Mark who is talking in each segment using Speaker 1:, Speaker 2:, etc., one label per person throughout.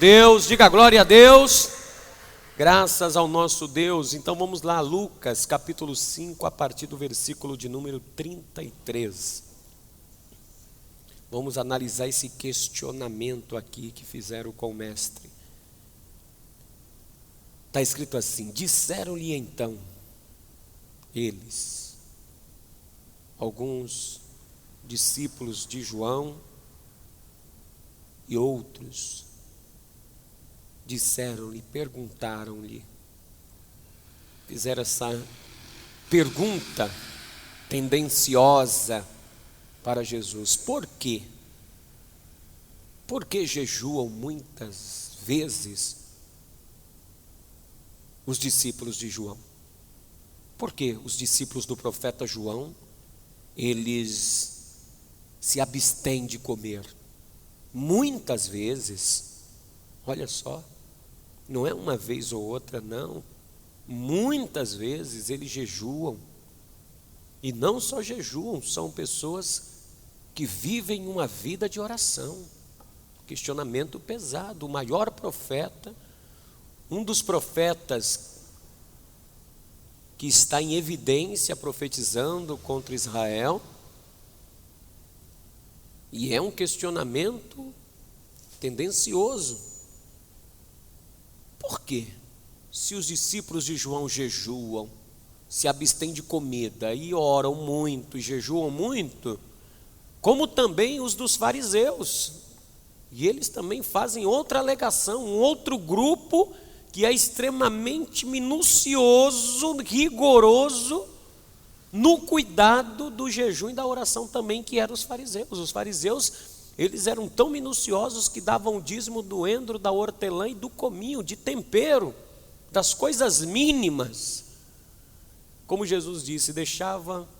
Speaker 1: Deus, diga glória a Deus, graças ao nosso Deus. Então vamos lá, Lucas capítulo 5, a partir do versículo de número 33. Vamos analisar esse questionamento aqui que fizeram com o mestre. Está escrito assim: disseram-lhe então eles, alguns discípulos de João e outros, disseram-lhe, perguntaram-lhe, fizeram essa pergunta tendenciosa para Jesus: por quê? Por que jejuam muitas vezes os discípulos de João? Por que os discípulos do profeta João, eles se abstêm de comer? Muitas vezes, olha só, não é uma vez ou outra, não. Muitas vezes eles jejuam. E não só jejuam, são pessoas que vivem uma vida de oração. Questionamento pesado. O maior profeta, um dos profetas que está em evidência profetizando contra Israel. E é um questionamento tendencioso. Por quê? Se os discípulos de João jejuam, se abstêm de comida e oram muito e jejuam muito, como também os dos fariseus, e eles também fazem outra alegação, um outro grupo que é extremamente minucioso, rigoroso no cuidado do jejum e da oração também, que eram os fariseus. Os fariseus, eles eram tão minuciosos que davam o dízimo do endro, da hortelã e do cominho, de tempero, das coisas mínimas. Como Jesus disse,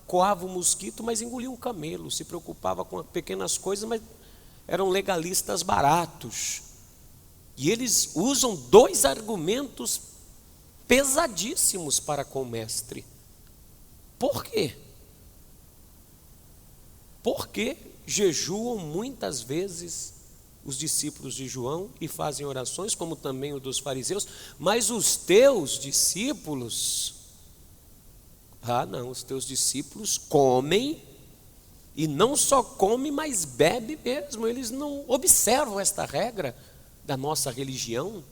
Speaker 1: coava o mosquito, mas engolia um camelo, se preocupava com pequenas coisas, mas eram legalistas baratos. E eles usam dois argumentos pesadíssimos para com o mestre. Por quê? Porque jejuam muitas vezes os discípulos de João e fazem orações, como também os dos fariseus, mas os teus discípulos, os teus discípulos comem, e não só comem, mas bebem mesmo. Eles não observam esta regra da nossa religião.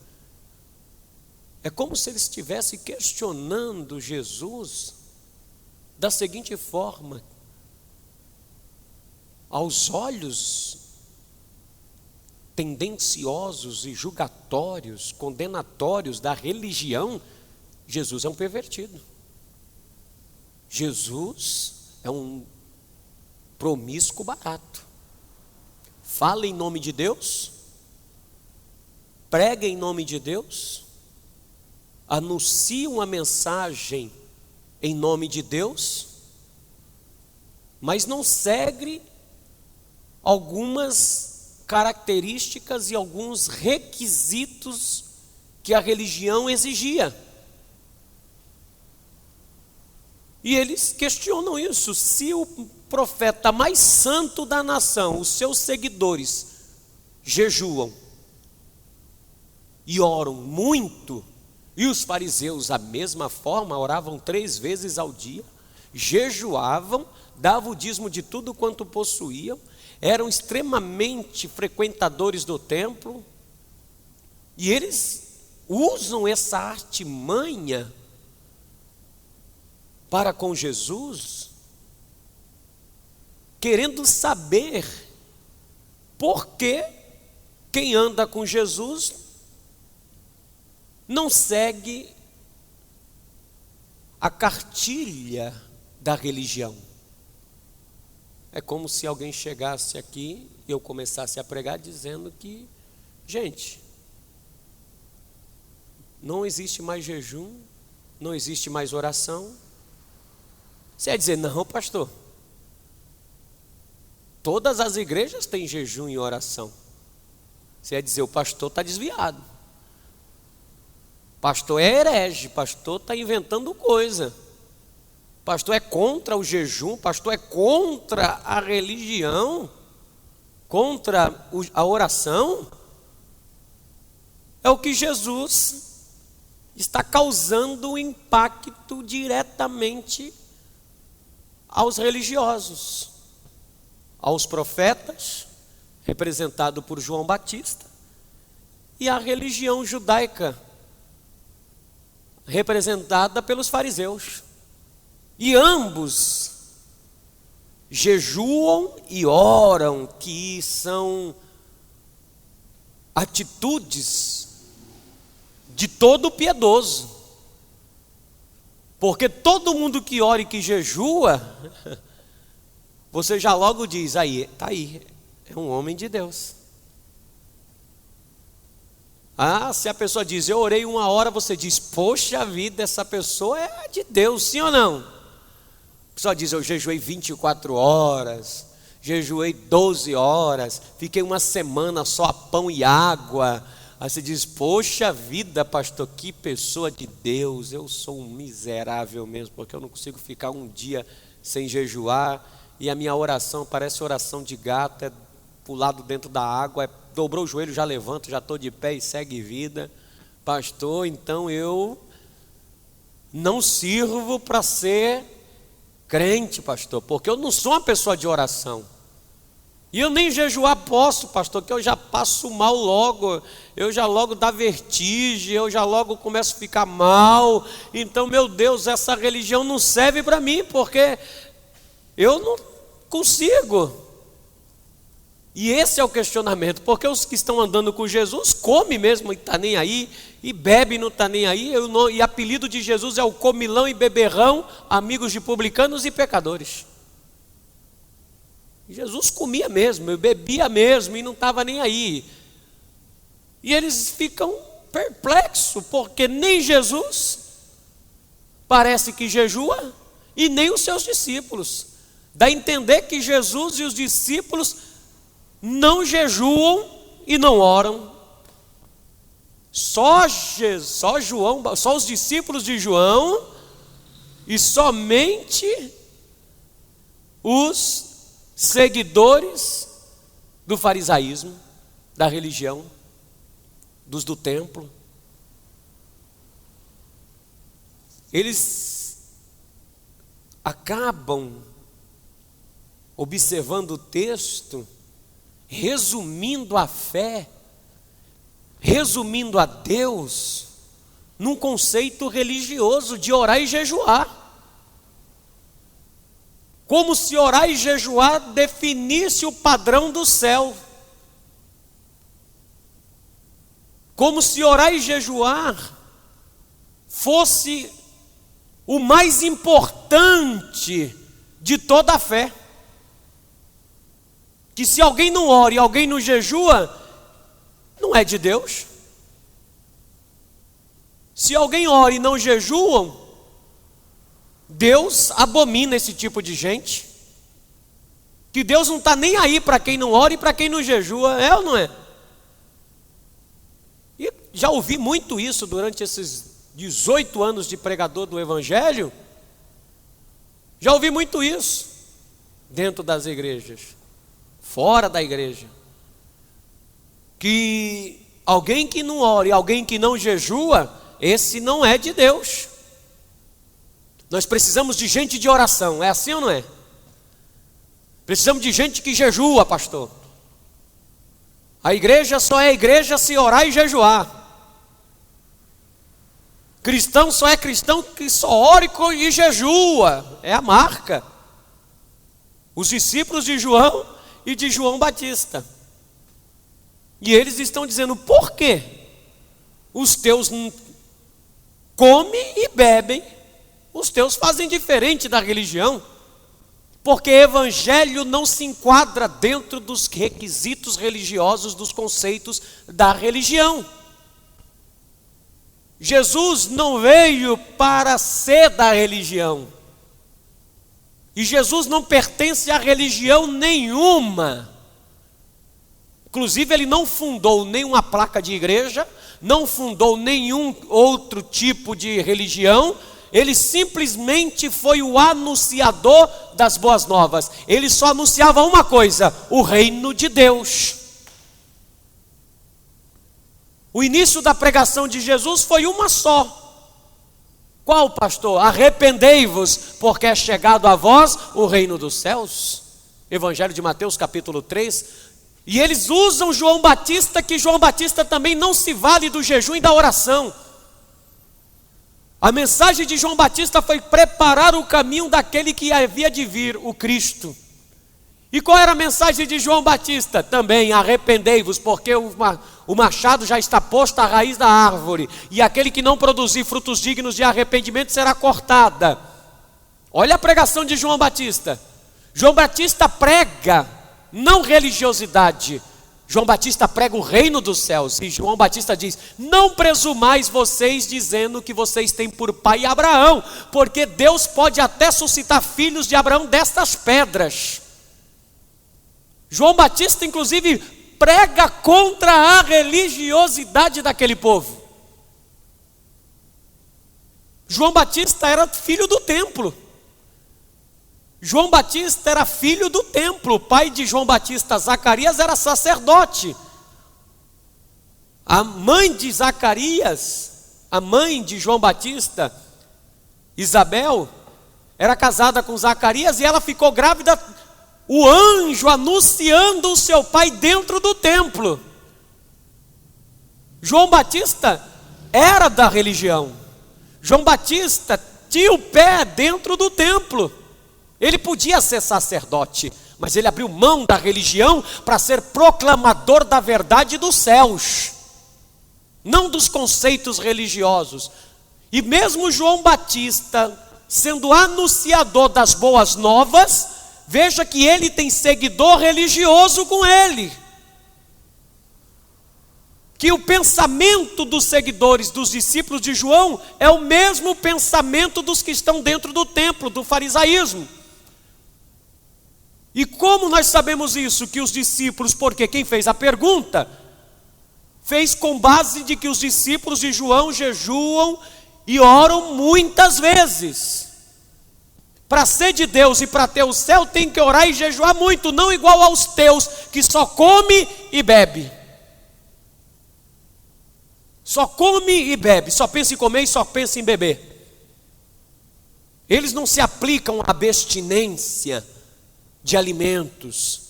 Speaker 1: É como se eles estivessem questionando Jesus da seguinte forma: aos olhos tendenciosos e julgatórios, condenatórios da religião, Jesus é um pervertido. Jesus é um promíscuo barato. Fala em nome de Deus, prega em nome de Deus, anuncia uma mensagem em nome de Deus, mas não segue algumas características e alguns requisitos que a religião exigia. E eles questionam isso. Se o profeta mais santo da nação, os seus seguidores, jejuam e oram muito, e os fariseus, da mesma forma, oravam 3 vezes ao dia, jejuavam, davam o dízimo de tudo quanto possuíam, eram extremamente frequentadores do templo, e eles usam essa artimanha para com Jesus, querendo saber por que quem anda com Jesus não segue a cartilha da religião. É como se alguém chegasse aqui e eu começasse a pregar dizendo que, gente, não existe mais jejum, não existe mais oração. Você ia dizer: não, pastor, todas as igrejas têm jejum e oração. Você ia dizer: o pastor está desviado, pastor é herege, pastor está inventando coisa, pastor é contra o jejum, pastor é contra a religião, contra a oração. é o que Jesus está causando um impacto diretamente aos religiosos, aos profetas, representado por João Batista, e à religião judaica, representada pelos fariseus. E ambos jejuam e oram, que são atitudes de todo piedoso. Porque todo mundo que ora e que jejua, você já logo diz, aí, está aí, é um homem de Deus. Ah, se a pessoa diz, eu orei 1 hora, você diz, poxa vida, essa pessoa é de Deus, sim ou não? A pessoa diz, eu jejuei 24 horas, jejuei 12 horas, fiquei 1 semana só a pão e água. Aí você diz, poxa vida, pastor, que pessoa de Deus, eu sou um miserável mesmo, porque eu não consigo ficar um dia sem jejuar, e a minha oração parece oração de gato, é pulado dentro da água, dobrou o joelho, já levanta, já estou de pé e segue vida. Pastor, então eu não sirvo para ser crente, pastor, porque eu não sou uma pessoa de oração. E eu nem jejuar posso, pastor, que eu já passo mal logo, eu já logo dá vertigem, eu já logo começo a ficar mal. Então, meu Deus, essa religião não serve para mim, porque eu não consigo. E esse é o questionamento, porque os que estão andando com Jesus comem mesmo e está nem aí, e bebe e não está nem aí, e apelido de Jesus é o comilão e beberrão, amigos de publicanos e pecadores. Jesus comia mesmo, bebia mesmo e não estava nem aí. E eles ficam perplexos, porque nem Jesus parece que jejua, e nem os seus discípulos. Dá a entender que Jesus e os discípulos não jejuam e não oram. Só os discípulos de João e somente os seguidores do farisaísmo, da religião, dos do templo. Eles acabam observando o texto, resumindo a fé, resumindo a Deus, num conceito religioso de orar e jejuar. Como se orar e jejuar definisse o padrão do céu. Como se orar e jejuar fosse o mais importante de toda a fé. Que se alguém não ora e alguém não jejua, não é de Deus. Se alguém ora e não jejuam, Deus abomina esse tipo de gente. Que Deus não está nem aí para quem não ora e para quem não jejua, é ou não é? E já ouvi muito isso durante esses 18 anos de pregador do Evangelho. Já ouvi muito isso dentro das igrejas, fora da igreja. Que alguém que não ora e alguém que não jejua, esse não é de Deus. Nós precisamos de gente de oração, é assim ou não é? Precisamos de gente que jejua, pastor. A igreja só é igreja se orar e jejuar. Cristão só é cristão que só ora e jejua, é a marca. Os discípulos de João e de João Batista. E eles estão dizendo, por quê? Os teus comem e bebem, os teus fazem diferente da religião, porque evangelho não se enquadra dentro dos requisitos religiosos, dos conceitos da religião. Jesus não veio para ser da religião, e Jesus não pertence a religião nenhuma. Inclusive ele não fundou nenhuma placa de igreja, não fundou nenhum outro tipo de religião. Ele simplesmente foi o anunciador das boas novas. Ele só anunciava uma coisa: o reino de Deus. O início da pregação de Jesus foi uma só. Qual, pastor? Arrependei-vos, porque é chegado a vós o reino dos céus. Evangelho de Mateus, capítulo 3. E eles usam João Batista, que João Batista também não se vale do jejum e da oração. A mensagem de João Batista foi preparar o caminho daquele que havia de vir, o Cristo. E qual era a mensagem de João Batista? Também, arrependei-vos, porque o machado já está posto à raiz da árvore, e aquele que não produzir frutos dignos de arrependimento será cortada. Olha a pregação de João Batista. João Batista prega não religiosidade, João Batista prega o reino dos céus. E João Batista diz: não presumais vocês dizendo que vocês têm por pai Abraão, porque Deus pode até suscitar filhos de Abraão destas pedras. João Batista inclusive prega contra a religiosidade daquele povo. João Batista era filho do templo. João Batista era filho do templo. O pai de João Batista, Zacarias, era sacerdote. A mãe de Zacarias, a mãe de João Batista, Isabel, era casada com Zacarias e ela ficou grávida, o anjo anunciando o seu pai dentro do templo. João Batista era da religião. João Batista tinha o pé dentro do templo. Ele podia ser sacerdote, mas ele abriu mão da religião para ser proclamador da verdade dos céus, não dos conceitos religiosos. E mesmo João Batista, sendo anunciador das boas novas, veja que ele tem seguidor religioso com ele. Que o pensamento dos seguidores, dos discípulos de João, é o mesmo pensamento dos que estão dentro do templo, do farisaísmo. E como nós sabemos isso? Que os discípulos, porque quem fez a pergunta, fez com base de que os discípulos de João jejuam e oram muitas vezes. Para ser de Deus e para ter o céu tem que orar e jejuar muito, não igual aos teus, que só come e bebe. Só come e bebe, só pensa em comer e só pensa em beber. Eles não se aplicam à abstinência de alimentos.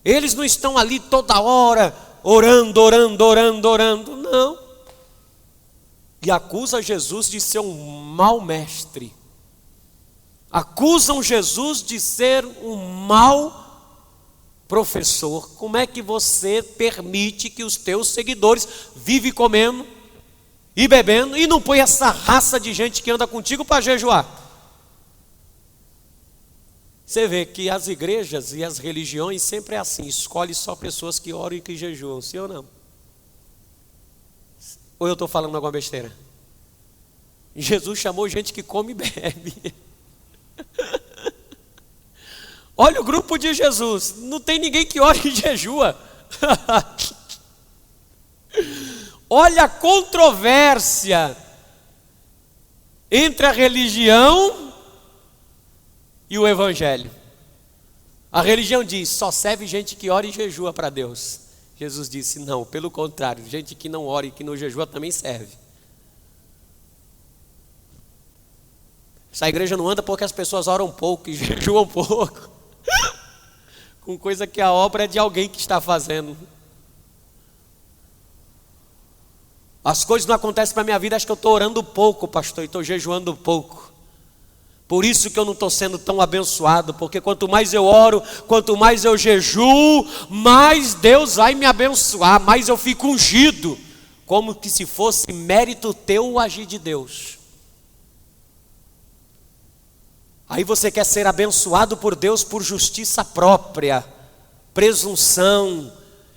Speaker 1: Eles não estão ali toda hora orando, não. E acusa Jesus de ser um mau mestre. Acusam Jesus de ser um mau professor. Como é que você permite que os teus seguidores vivem comendo e bebendo e não põe essa raça de gente que anda contigo para jejuar? Você vê que as igrejas e as religiões sempre é assim, escolhe só pessoas que oram e que jejuam, sim ou não? Ou eu estou falando alguma besteira? Jesus chamou gente que come e bebe. Olha o grupo de Jesus, não tem ninguém que ore e jejua. Olha a controvérsia entre a religião e o evangelho. A religião diz, só serve gente que ora e jejua para Deus. Jesus disse, não, pelo contrário, gente que não ora e que não jejua também serve. Essa igreja não anda porque as pessoas oram pouco e jejuam pouco, com coisa que a obra é de alguém que está fazendo. As coisas não acontecem para a minha vida, acho que eu estou orando pouco, pastor, e estou jejuando pouco. Por isso que eu não estou sendo tão abençoado, porque quanto mais eu oro, quanto mais eu jejuo, mais Deus vai me abençoar, mais eu fico ungido, como que se fosse mérito teu o agir de Deus. Aí você quer ser abençoado por Deus por justiça própria, presunção.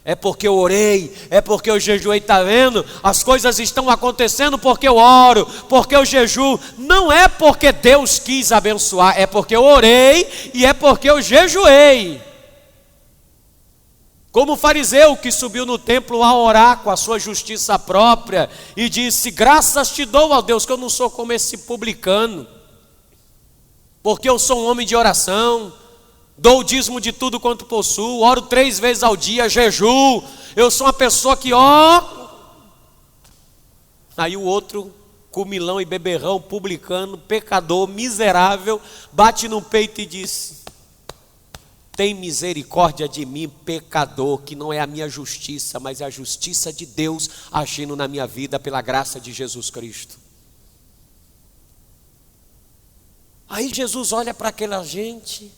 Speaker 1: É porque eu orei, é porque eu jejuei, está vendo? As coisas estão acontecendo porque eu oro, porque eu jejuo. Não é porque Deus quis abençoar, é porque eu orei e é porque eu jejuei. Como o fariseu que subiu no templo a orar com a sua justiça própria e disse, graças te dou, ó Deus, que eu não sou como esse publicano, porque eu sou um homem de oração, dou o dízimo de tudo quanto possuo, oro 3 vezes ao dia, jejuo, eu sou uma pessoa que, Aí o outro, comilão e beberrão, publicano, pecador, miserável, bate no peito e diz: tem misericórdia de mim, pecador, que não é a minha justiça, mas é a justiça de Deus agindo na minha vida pela graça de Jesus Cristo. Aí Jesus olha para aquela gente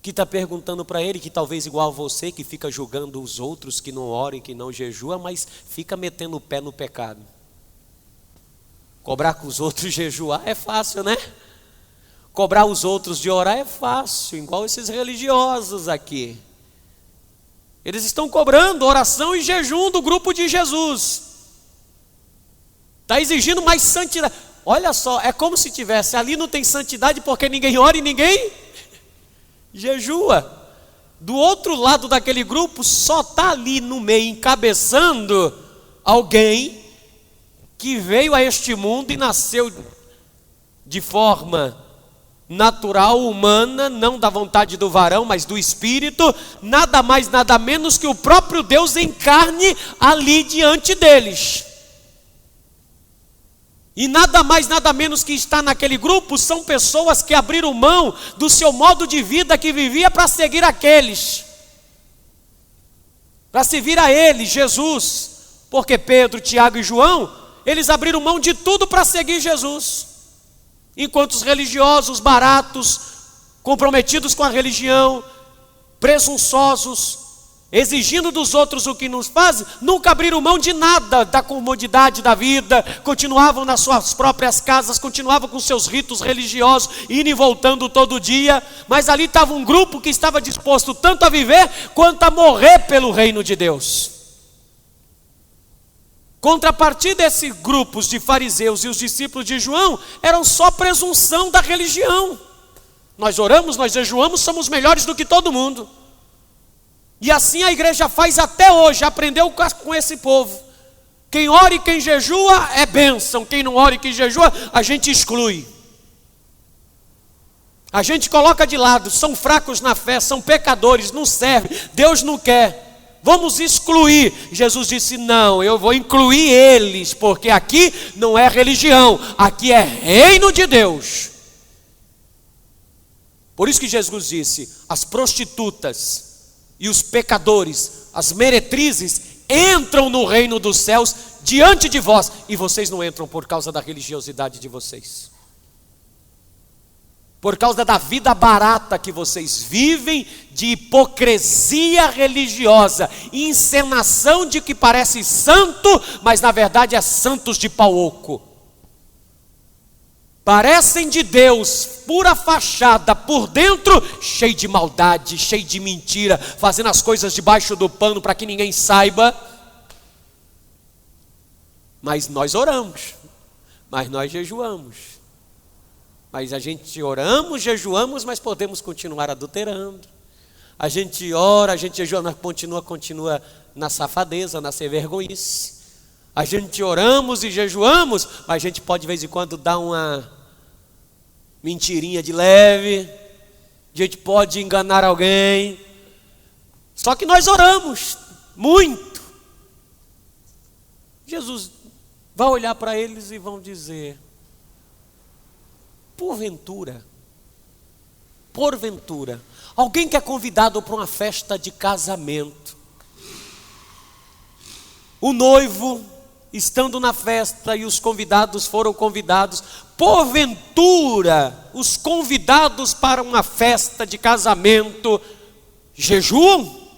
Speaker 1: que está perguntando para ele, que talvez igual a você, que fica julgando os outros, que não oram, que não jejua, mas fica metendo o pé no pecado. Cobrar com os outros jejuar é fácil, né? Cobrar os outros de orar é fácil, igual esses religiosos aqui. Eles estão cobrando oração e jejum do grupo de Jesus. Está exigindo mais santidade. Olha só, é como se tivesse, ali não tem santidade porque ninguém ora e ninguém jejua. Do outro lado daquele grupo só está ali no meio encabeçando alguém que veio a este mundo e nasceu de forma natural, humana, não da vontade do varão, mas do Espírito, nada mais, nada menos que o próprio Deus em carne ali diante deles. E nada mais, nada menos que está naquele grupo são pessoas que abriram mão do seu modo de vida que vivia para seguir aqueles, para servir a ele, Jesus, porque Pedro, Tiago e João, eles abriram mão de tudo para seguir Jesus. Enquanto os religiosos baratos, comprometidos com a religião, presunçosos, exigindo dos outros o que nos fazem, nunca abriram mão de nada da comodidade da vida, continuavam nas suas próprias casas, continuavam com seus ritos religiosos, indo e voltando todo dia, mas ali estava um grupo que estava disposto tanto a viver, quanto a morrer pelo reino de Deus. Contrapartida desses grupos de fariseus e os discípulos de João, eram só presunção da religião. Nós oramos, nós jejuamos, somos melhores do que todo mundo. E assim a igreja faz até hoje, aprendeu com esse povo. Quem ora e quem jejua é bênção, quem não ora e quem jejua, a gente exclui. A gente coloca de lado, são fracos na fé, são pecadores, não servem, Deus não quer. Vamos excluir. Jesus disse: não, eu vou incluir eles, porque aqui não é religião, aqui é reino de Deus. Por isso que Jesus disse: as prostitutas e os pecadores, as meretrizes, entram no reino dos céus diante de vós, e vocês não entram por causa da religiosidade de vocês, por causa da vida barata que vocês vivem, de hipocrisia religiosa, encenação de que parece santo, mas na verdade é santos de pau oco. Parecem de Deus, pura fachada, por dentro cheio de maldade, cheio de mentira, fazendo as coisas debaixo do pano para que ninguém saiba. Mas nós oramos, mas nós jejuamos. Mas a gente oramos, jejuamos, mas podemos continuar adulterando. A gente ora, a gente jejua, mas continua na safadeza, na sem vergonhice. A gente oramos e jejuamos, mas a gente pode de vez em quando dar uma mentirinha de leve. A gente pode enganar alguém. Só que nós oramos muito. Jesus vai olhar para eles e vão dizer: porventura, alguém que é convidado para uma festa de casamento, o noivo estando na festa e os convidados foram convidados, porventura os convidados para uma festa de casamento jejuam?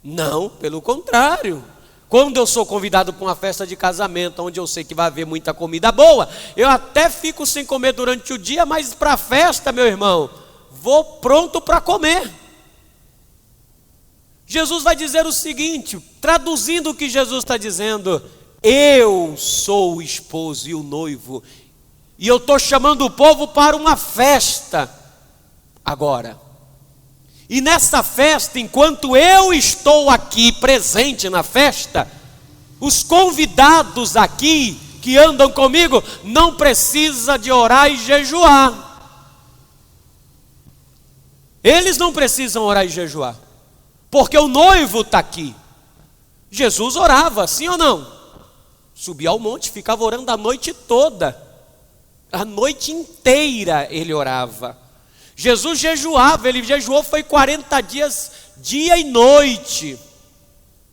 Speaker 1: Não, pelo contrário. Quando eu sou convidado para uma festa de casamento, onde eu sei que vai haver muita comida boa, eu até fico sem comer durante o dia, mas para a festa, meu irmão, vou pronto para comer. Jesus vai dizer o seguinte, traduzindo o que Jesus está dizendo: eu sou o esposo e o noivo, e eu estou chamando o povo para uma festa agora. E nessa festa, enquanto eu estou aqui presente na festa, os convidados aqui que andam comigo não precisam de orar e jejuar. Eles não precisam orar e jejuar, porque o noivo está aqui. Jesus orava, sim ou não? Subia ao monte, ficava orando a noite toda. A noite inteira ele orava. Jesus jejuava, ele jejuou foi 40 dias, dia e noite,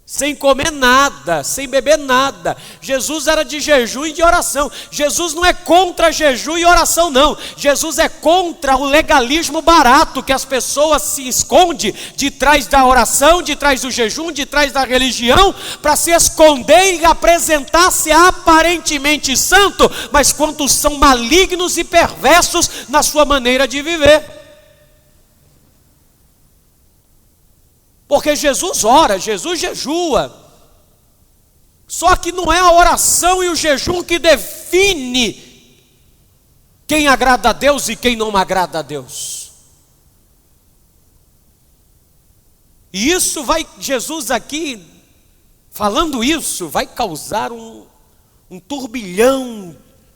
Speaker 1: sem comer nada, sem beber nada. Jesus era de jejum e de oração. Jesus não é contra jejum e oração, não. Jesus é contra o legalismo barato, que as pessoas se escondem de trás da oração, de trás do jejum, de trás da religião, para se esconder e apresentar-se aparentemente santo, mas quando são malignos e perversos na sua maneira de viver. Porque Jesus ora, Jesus jejua. Só que não é a oração e o jejum que define quem agrada a Deus e quem não agrada a Deus. E isso vai, Jesus aqui, falando isso, vai causar um turbilhão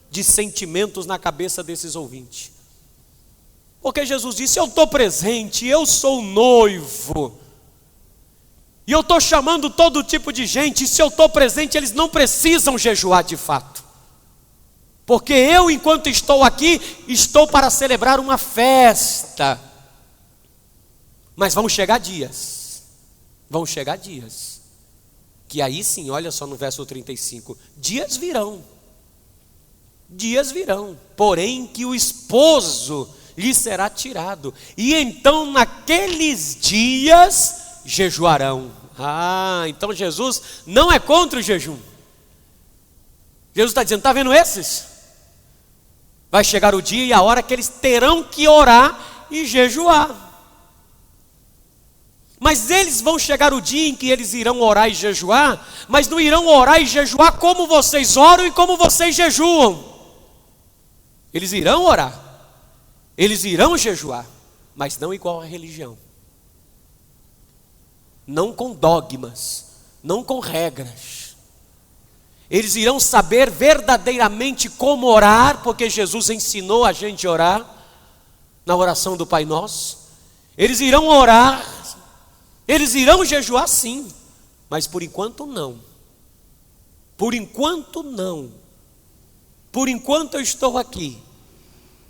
Speaker 1: de sentimentos na cabeça desses ouvintes. Porque Jesus disse: eu estou presente, eu sou o noivo. E eu estou chamando todo tipo de gente, e se eu estou presente, eles não precisam jejuar de fato. Porque eu, enquanto estou aqui, estou para celebrar uma festa. Mas vão chegar dias, que aí sim, olha só no verso 35, dias virão, porém que o esposo lhe será tirado, e então naqueles dias jejuarão. Então Jesus não é contra o jejum. Jesus está dizendo: está vendo esses? Vai chegar o dia e a hora que eles terão que orar e jejuar. Mas eles vão chegar o dia em que eles irão orar e jejuar, mas não irão orar e jejuar como vocês oram e como vocês jejuam. Eles irão orar, eles irão jejuar, mas não igual à religião. Não com dogmas, não com regras. Eles irão saber verdadeiramente como orar, porque Jesus ensinou a gente a orar na oração do Pai Nosso. Eles irão orar, eles irão jejuar sim, mas por enquanto não. Por enquanto não. Por enquanto eu estou aqui.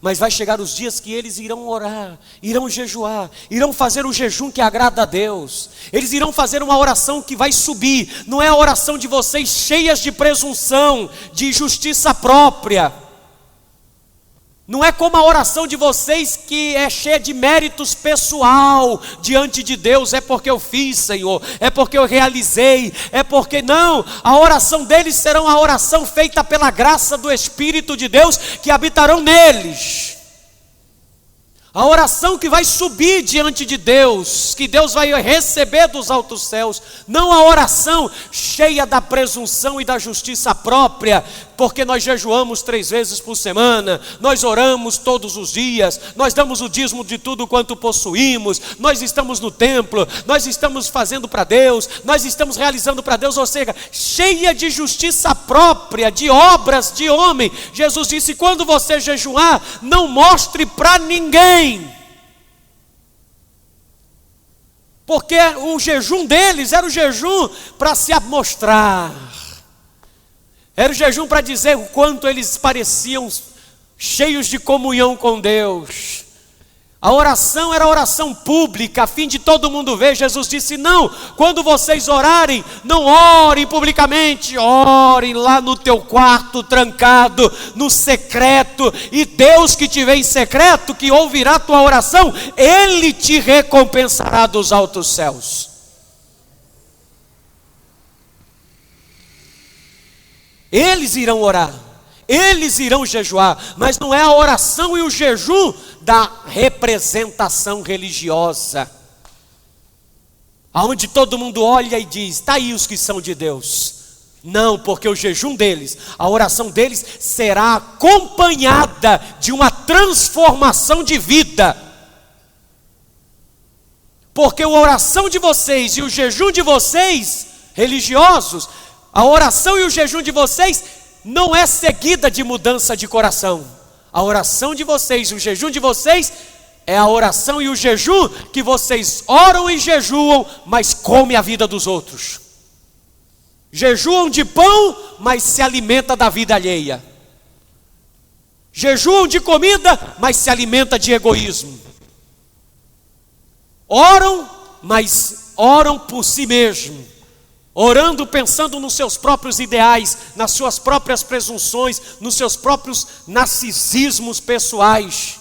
Speaker 1: Mas vai chegar os dias que eles irão orar, irão jejuar, irão fazer o jejum que agrada a Deus. Eles irão fazer uma oração que vai subir. Não é a oração de vocês cheias de presunção, de justiça própria. Não é como a oração de vocês que é cheia de méritos pessoal diante de Deus. É porque eu fiz, Senhor, é porque eu realizei, é porque não. A oração deles será uma oração feita pela graça do Espírito de Deus que habitarão neles. A oração que vai subir diante de Deus, que Deus vai receber dos altos céus, não a oração cheia da presunção e da justiça própria, porque nós jejuamos 3 vezes por semana, nós oramos todos os dias, nós damos o dízimo de tudo quanto possuímos, nós estamos no templo, nós estamos fazendo para Deus, nós estamos realizando para Deus, ou seja, cheia de justiça própria, de obras de homem. Jesus disse: quando você jejuar, não mostre para ninguém. Porque o jejum deles era o jejum para se amostrar, era o jejum para dizer o quanto eles pareciam cheios de comunhão com Deus. A oração era oração pública, a fim de todo mundo ver. Jesus disse: não, quando vocês orarem, não orem publicamente, orem lá no teu quarto trancado, no secreto, e Deus que te vê em secreto, que ouvirá a tua oração, Ele te recompensará dos altos céus. Eles irão orar, eles irão jejuar, mas não é a oração e o jejum da representação religiosa, aonde todo mundo olha e diz: está aí os que são de Deus. Não, porque o jejum deles, a oração deles será acompanhada de uma transformação de vida. Porque a oração de vocês e o jejum de vocês, religiosos, a oração e o jejum de vocês não é seguida de mudança de coração. A oração de vocês, o jejum de vocês, é a oração e o jejum que vocês oram e jejuam, mas comem a vida dos outros. Jejuam de pão, mas se alimenta da vida alheia. Jejuam de comida, mas se alimenta de egoísmo. Oram, mas oram por si mesmo. Orando, pensando nos seus próprios ideais, nas suas próprias presunções, nos seus próprios narcisismos pessoais.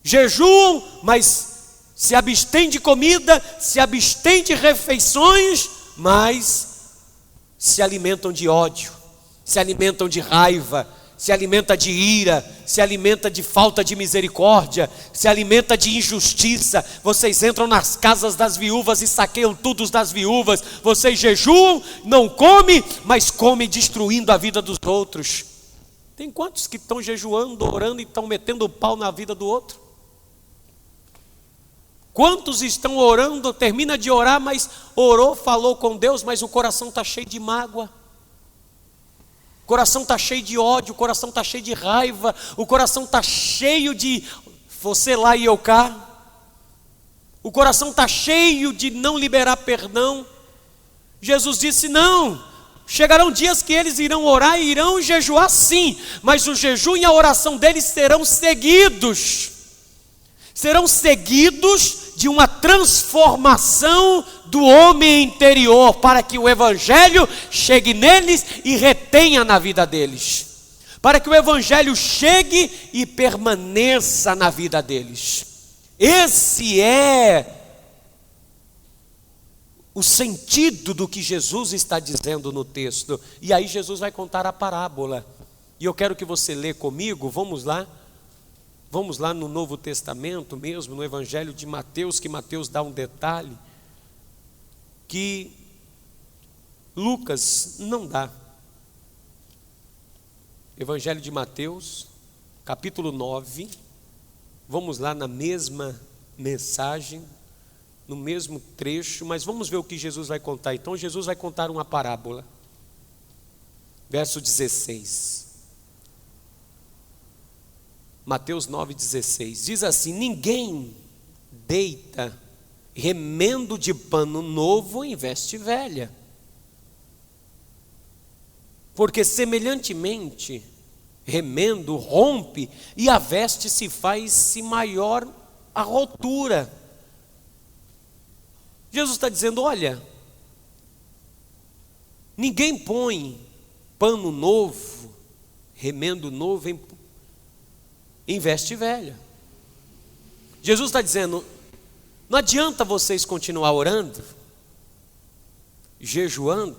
Speaker 1: Jejuam, mas se abstêm de comida, se abstêm de refeições, mas se alimentam de ódio, se alimentam de raiva, se alimenta de ira, se alimenta de falta de misericórdia, se alimenta de injustiça. Vocês entram nas casas das viúvas e saqueiam tudo das viúvas. Vocês jejuam, não comem, mas comem destruindo a vida dos outros. Tem quantos que estão jejuando, orando e estão metendo o pau na vida do outro? Quantos estão orando, termina de orar, mas orou, falou com Deus, mas o coração está cheio de mágoa. O coração está cheio de ódio, o coração está cheio de raiva, o coração está cheio de você lá e eu cá. O coração está cheio de não liberar perdão. Jesus disse: não, chegarão dias que eles irão orar e irão jejuar sim, mas o jejum e a oração deles serão seguidos de uma transformação do homem interior, para que o Evangelho chegue neles e retenha na vida deles, para que o Evangelho chegue e permaneça na vida deles. Esse é o sentido do que Jesus está dizendo no texto. E aí Jesus vai contar a parábola, e eu quero que você lê comigo. Vamos lá no Novo Testamento mesmo, no Evangelho de Mateus, que Mateus dá um detalhe que Lucas não dá. Evangelho de Mateus, capítulo 9, vamos lá na mesma mensagem, no mesmo trecho, mas vamos ver o que Jesus vai contar. Então Jesus vai contar uma parábola. Verso 16. Mateus 9,16, diz assim: ninguém deita remendo de pano novo em veste velha, porque semelhantemente remendo rompe e a veste se faz-se maior a rotura. Jesus está dizendo: olha, ninguém põe pano novo, remendo novo em veste velha. Jesus está dizendo: não adianta vocês continuar orando, jejuando,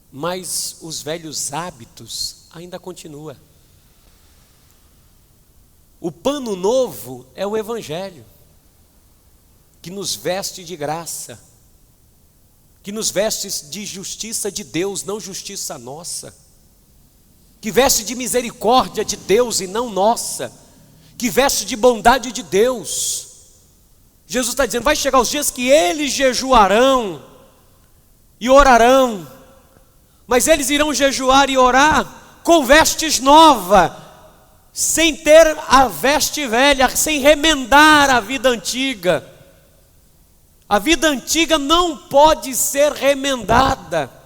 Speaker 1: mas os velhos hábitos ainda continuam. O pano novo é o Evangelho, que nos veste de graça, que nos veste de justiça de Deus, não justiça nossa, que veste de misericórdia de Deus e não nossa, que veste de bondade de Deus. Jesus está dizendo: vai chegar os dias que eles jejuarão e orarão, mas eles irão jejuar e orar com vestes novas, sem ter a veste velha, sem remendar a vida antiga. A vida antiga não pode ser remendada.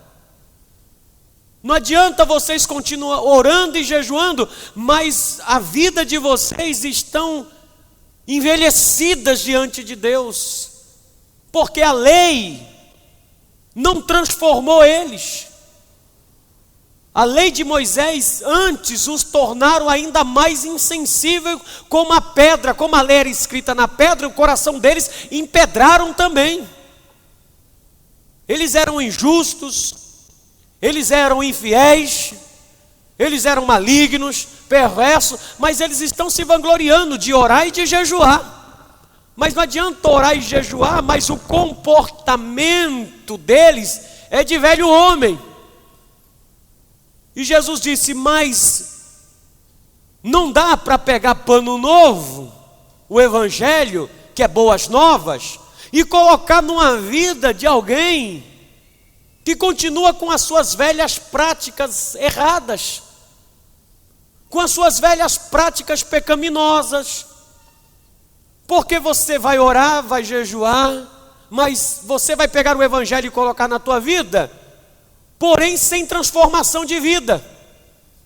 Speaker 1: Não adianta vocês continuar orando e jejuando, mas a vida de vocês estão envelhecidas diante de Deus, porque a lei não transformou eles. A lei de Moisés antes os tornaram ainda mais insensíveis, como a pedra, como a lei era escrita na pedra, o coração deles empedraram também. Eles eram injustos, eles eram infiéis, eles eram malignos, perversos, mas eles estão se vangloriando de orar e de jejuar. Mas não adianta orar e jejuar, mas o comportamento deles é de velho homem. E Jesus disse: mas não dá para pegar pano novo, o Evangelho, que é boas novas, e colocar numa vida de alguém que continua com as suas velhas práticas erradas, com as suas velhas práticas pecaminosas. Porque você vai orar, vai jejuar, mas você vai pegar o evangelho e colocar na tua vida, porém sem transformação de vida.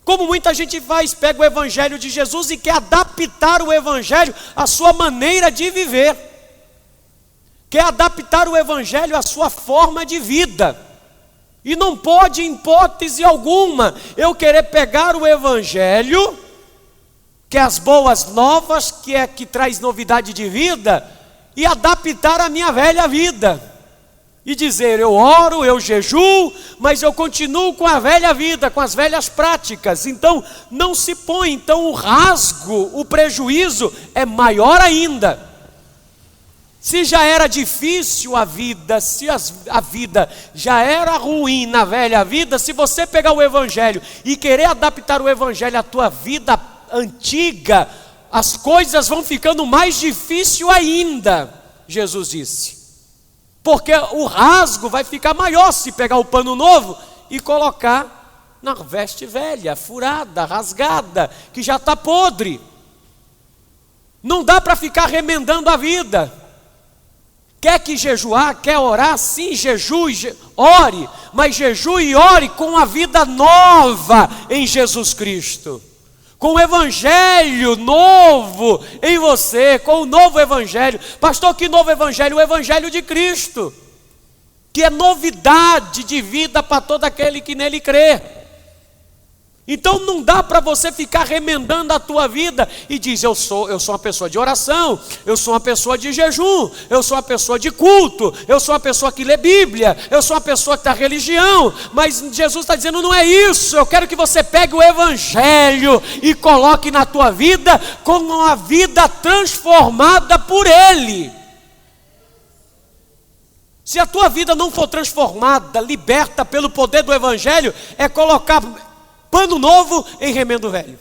Speaker 1: Como muita gente faz, pega o evangelho de Jesus e quer adaptar o evangelho à sua maneira de viver. Quer adaptar o evangelho à sua forma de vida. E não pode, em hipótese alguma, eu querer pegar o evangelho, que é as boas novas, que traz novidade de vida, e adaptar a minha velha vida. E dizer, eu oro, eu jejuo, mas eu continuo com a velha vida, com as velhas práticas. Então, não se põe. Então, o rasgo, o prejuízo é maior ainda. Se já era difícil a vida, se a vida já era ruim na velha vida, se você pegar o evangelho e querer adaptar o evangelho à tua vida antiga, as coisas vão ficando mais difíceis ainda, Jesus disse. Porque o rasgo vai ficar maior se pegar o pano novo e colocar na veste velha, furada, rasgada, que já está podre. Não dá para ficar remendando a vida. Quer que jejuar, quer orar? Sim, jejue, ore, mas jejue e ore com a vida nova em Jesus Cristo. Com o evangelho novo em você, com o novo evangelho. Pastor, que novo evangelho? O evangelho de Cristo, que é novidade de vida para todo aquele que nele crê. Então não dá para você ficar remendando a tua vida e diz, eu sou uma pessoa de oração, eu sou uma pessoa de jejum, eu sou uma pessoa de culto, eu sou uma pessoa que lê Bíblia, eu sou uma pessoa que está religião. Mas Jesus está dizendo, não é isso. Eu quero que você pegue o evangelho e coloque na tua vida com uma vida transformada por Ele. Se a tua vida não for transformada, liberta pelo poder do evangelho, é colocar pano novo em remendo velho.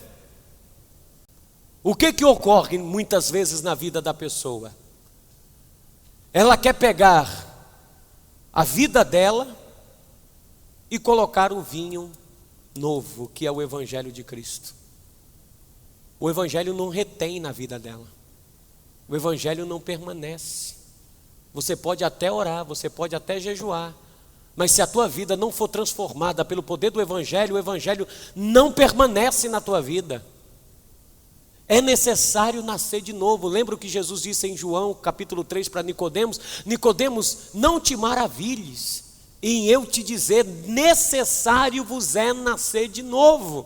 Speaker 1: O que ocorre muitas vezes na vida da pessoa? Ela quer pegar a vida dela e colocar o vinho novo, que é o evangelho de Cristo. O evangelho não retém na vida dela. O evangelho não permanece. Você pode até orar, você pode até jejuar, mas se a tua vida não for transformada pelo poder do evangelho, o evangelho não permanece na tua vida. É necessário nascer de novo. Lembra o que Jesus disse em João capítulo 3 para Nicodemos? Nicodemos, não te maravilhes em eu te dizer, necessário vos é nascer de novo.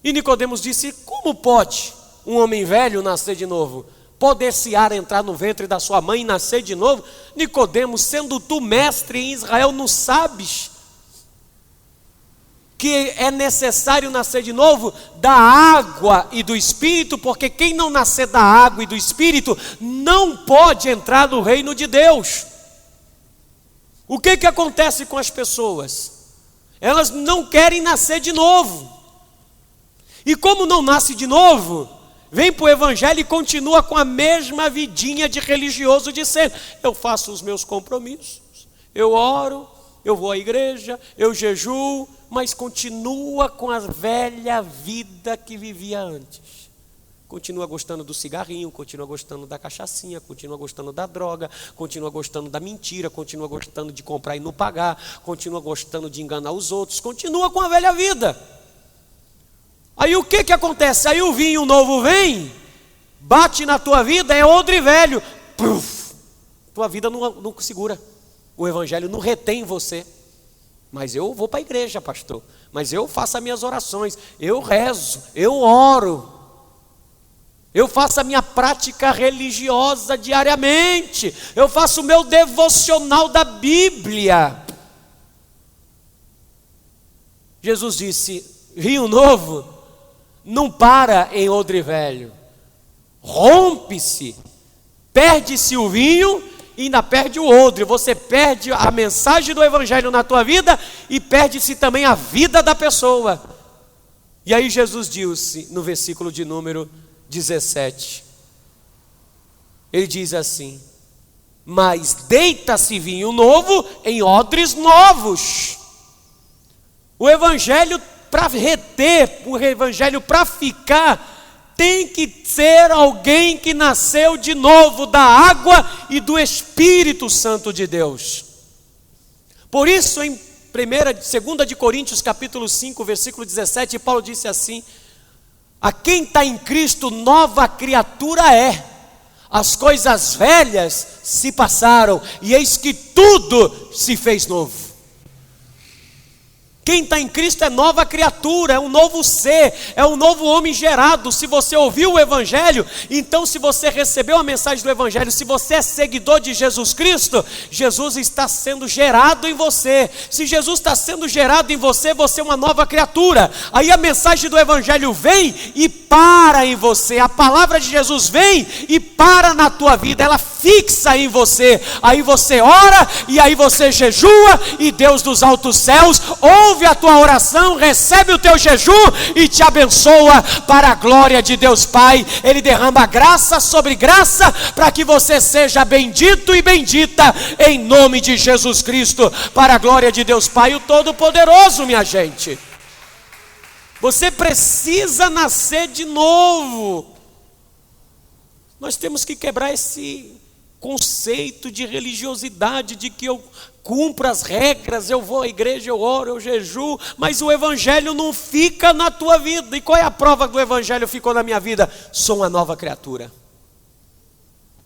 Speaker 1: E Nicodemos disse, como pode um homem velho nascer de novo? Poder-se-á entrar no ventre da sua mãe e nascer de novo? Nicodemos, sendo tu mestre em Israel, não sabes que é necessário nascer de novo da água e do Espírito? Porque quem não nascer da água e do Espírito não pode entrar no reino de Deus. O que acontece com as pessoas? Elas não querem nascer de novo. E como não nasce de novo, vem para o evangelho e continua com a mesma vidinha de religioso de ser. Eu faço os meus compromissos, eu oro, eu vou à igreja, eu jejuo, mas continua com a velha vida que vivia antes. Continua gostando do cigarrinho, continua gostando da cachaçinha, continua gostando da droga, continua gostando da mentira, continua gostando de comprar e não pagar, continua gostando de enganar os outros, continua com a velha vida. Aí o que acontece? Aí o vinho novo vem, bate na tua vida, é odre velho, puf, tua vida não segura, o evangelho não retém você. Mas eu vou para a igreja, pastor, mas eu faço as minhas orações, eu rezo, eu oro, eu faço a minha prática religiosa diariamente, eu faço o meu devocional da Bíblia. Jesus disse, vinho novo não para em odre velho, rompe-se, perde-se o vinho e ainda perde o odre. Você perde a mensagem do evangelho na tua vida e perde-se também a vida da pessoa. E aí Jesus disse no versículo de número 17, ele diz assim, mas deita-se vinho novo em odres novos. O evangelho para reter, o evangelho para ficar, tem que ser alguém que nasceu de novo da água e do Espírito Santo de Deus. Por isso, em 2 de Coríntios, capítulo 5, versículo 17, Paulo disse assim: a quem está em Cristo, nova criatura é. As coisas velhas se passaram, e eis que tudo se fez novo. Quem está em Cristo é nova criatura, é um novo ser, é um novo homem gerado. Se você ouviu o Evangelho, então se você recebeu a mensagem do Evangelho, se você é seguidor de Jesus Cristo, Jesus está sendo gerado em você. Se Jesus está sendo gerado em você, você é uma nova criatura. Aí a mensagem do Evangelho vem e para em você. A palavra de Jesus vem e para na tua vida, ela fixa em você. Aí você ora e aí você jejua, e Deus dos altos céus ouve a tua oração, recebe o teu jejum e te abençoa para a glória de Deus Pai. Ele derrama graça sobre graça para que você seja bendito e bendita em nome de Jesus Cristo, para a glória de Deus Pai, o Todo-Poderoso, minha gente. Você precisa nascer de novo. Nós temos que quebrar esse conceito de religiosidade, de que eu cumpro as regras, eu vou à igreja, eu oro, eu jejuo, mas o Evangelho não fica na tua vida. E qual é a prova do Evangelho ficou na minha vida? Sou uma nova criatura.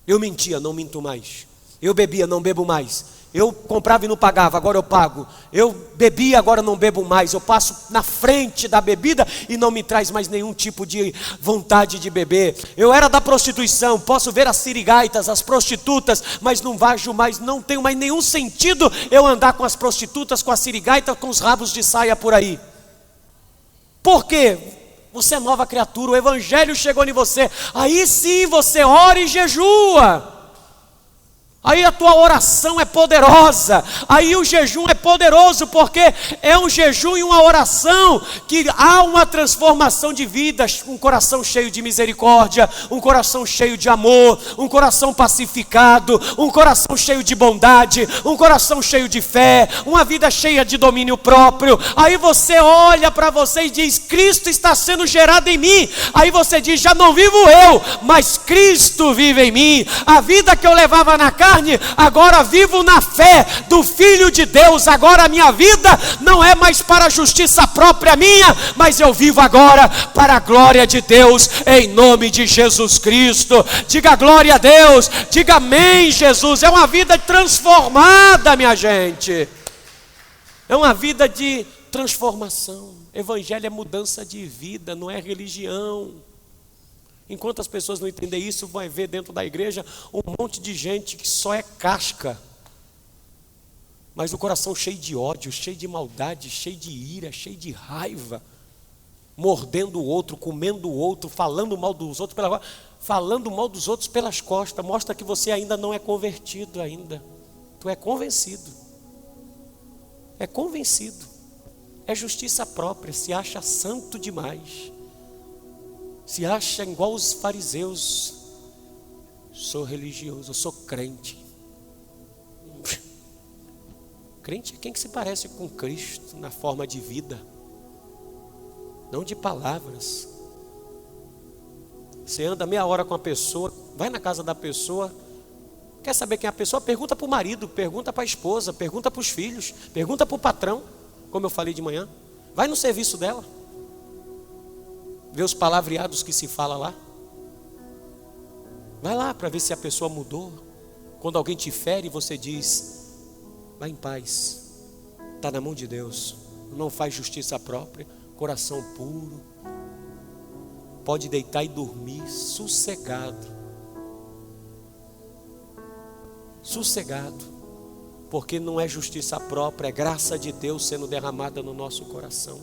Speaker 1: Eu mentia, não minto mais. Eu bebia, não bebo mais. Eu comprava e não pagava, agora eu pago. Eu bebia, agora não bebo mais. Eu passo na frente da bebida e não me traz mais nenhum tipo de vontade de beber. Eu era da prostituição, posso ver as sirigaitas, as prostitutas, mas não vejo mais, não tenho mais nenhum sentido eu andar com as prostitutas, com as sirigaitas, com os rabos de saia por aí. Por quê? Você é nova criatura, o Evangelho chegou em você. Aí sim você ora e jejua. Aí a tua oração é poderosa, aí o jejum é poderoso, porque é um jejum e uma oração que há uma transformação de vida, um coração cheio de misericórdia, um coração cheio de amor, um coração pacificado, um coração cheio de bondade, um coração cheio de fé, uma vida cheia de domínio próprio. Aí você olha para você e diz: Cristo está sendo gerado em mim. Aí você diz: já não vivo eu, mas Cristo vive em mim. A vida que eu levava na carne, agora vivo na fé do Filho de Deus. Agora a minha vida não é mais para a justiça própria minha, mas eu vivo agora para a glória de Deus, em nome de Jesus Cristo. Diga glória a Deus, diga amém, Jesus. É uma vida transformada, minha gente. É uma vida de transformação. Evangelho é mudança de vida, não é religião. Enquanto as pessoas não entenderem isso, vai ver dentro da igreja um monte de gente que só é casca, mas o coração cheio de ódio, cheio de maldade, cheio de ira, cheio de raiva, mordendo o outro, comendo o outro, falando mal dos outros pelas costas. Mostra que você ainda não é convertido ainda. Tu é convencido. É convencido. É justiça própria, se acha santo demais. Se acha igual os fariseus. Sou religioso, eu sou crente. Crente é quem que se parece com Cristo na forma de vida, não de palavras. Você anda meia hora com a pessoa, vai na casa da pessoa, quer saber quem é a pessoa? Pergunta para o marido, pergunta para a esposa, pergunta para os filhos, pergunta para o patrão, como eu falei de manhã. Vai no serviço dela, vê os palavreados que se fala lá. Vai lá para ver se a pessoa mudou. Quando alguém te fere, você diz: vá em paz, está na mão de Deus. Não faz justiça própria, coração puro, pode deitar e dormir sossegado. Sossegado, porque não é justiça própria, é graça de Deus sendo derramada no nosso coração.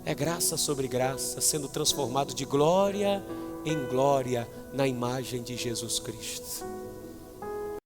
Speaker 1: É graça sobre graça, sendo transformado de glória em glória na imagem de Jesus Cristo.